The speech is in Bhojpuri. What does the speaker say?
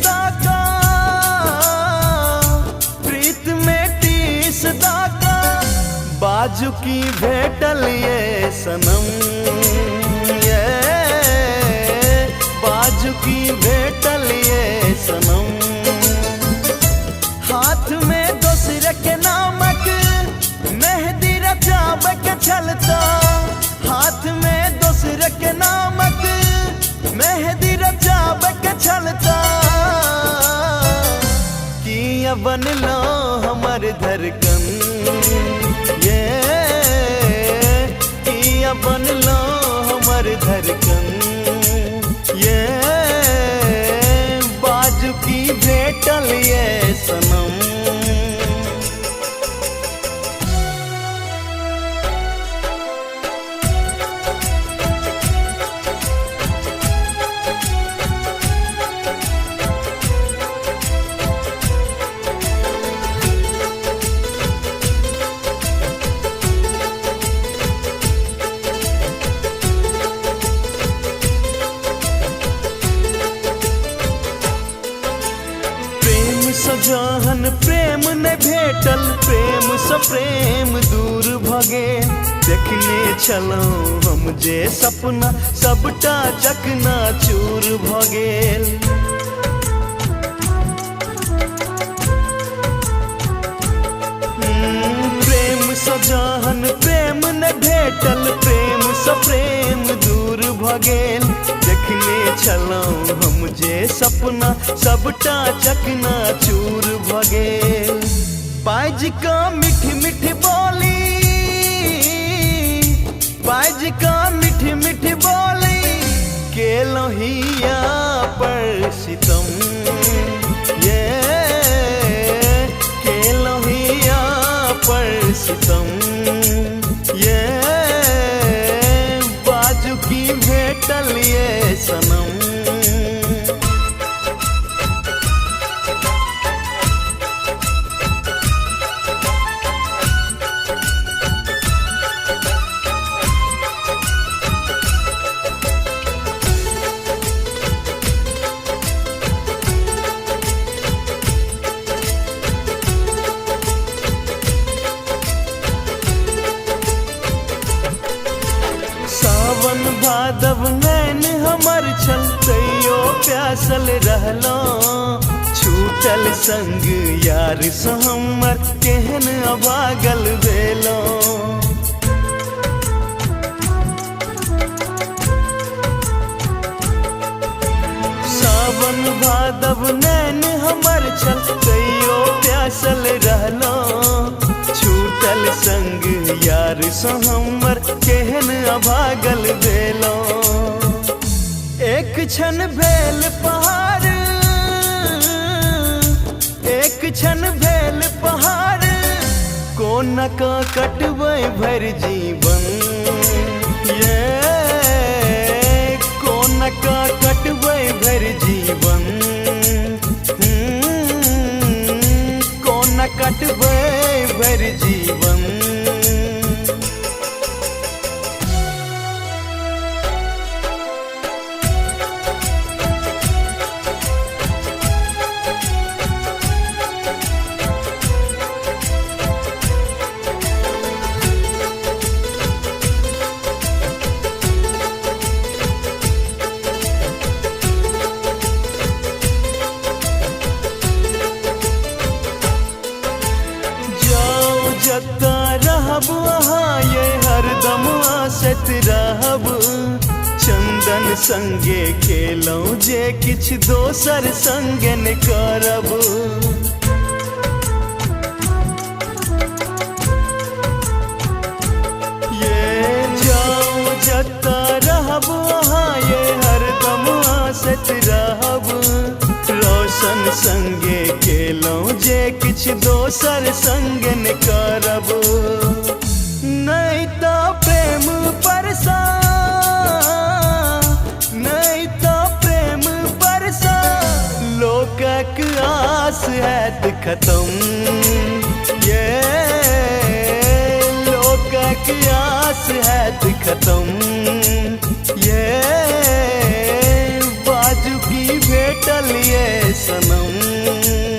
दाका प्रीत में टीस दाका बाजू की भेटल ये सनम ये बाजू की भेटल ये सनम हाथ में दूसरे के नामक मेहंदी रचावे के चलता हाथ में दूसरे के नामक मेहंदी रचावे के चलता किया बन लो हमर धड़कन ये किया बन लो हमर धड़कन ये बाजू की भेटल ये सनम सजहन प्रेम ने भेटल प्रेम स प्रेम दूर भगे देखने चलो हम जे सपना सबटा चकना चूर भगेल प्रेम सजहन प्रेम ने भेटल प्रेम स प्रेम दूर भगेल देखने चलो हम जे सपना सबटा चकना चूर भगेल पाइज का मीठी मीठी बोली पाइज का मीठी मीठी बोली के लोहिया पर सितम ये के लोहिया पर सितम ये बाजू की भेटल ये सनम सावन भादव नैन हमर छल तैयो प्यासल रहलो छूटल संग यार से हमर केहन अभागल भेलो सावन भादव नैन हमर छल तैयो प्यासल रहलो छूटल संग यार से हमर केहन अभागल भेलो एक क्षण भेल पहाड़ एक क्षण भेल पहाड़ कोन का कटबै भर जीवन ये कोन का कटबै भर जीवन कोन कटबै भर जीवन जता रहब वहाँ ये हरदम आसत रहब चंदन संगे खेलौ जे किछ दोसर संगे न करब ये जाओ जता रहब वहाँ ये हरदम आसत रहब रोशन संगे खेलौ जे किछ दोसर संगे न करब नहीं तो प्रेम परसा नहीं तो प्रेम परसा लोकक आस है खत्म ये लोकक आस है खत्म ये बाजू की भेटल ये सनम।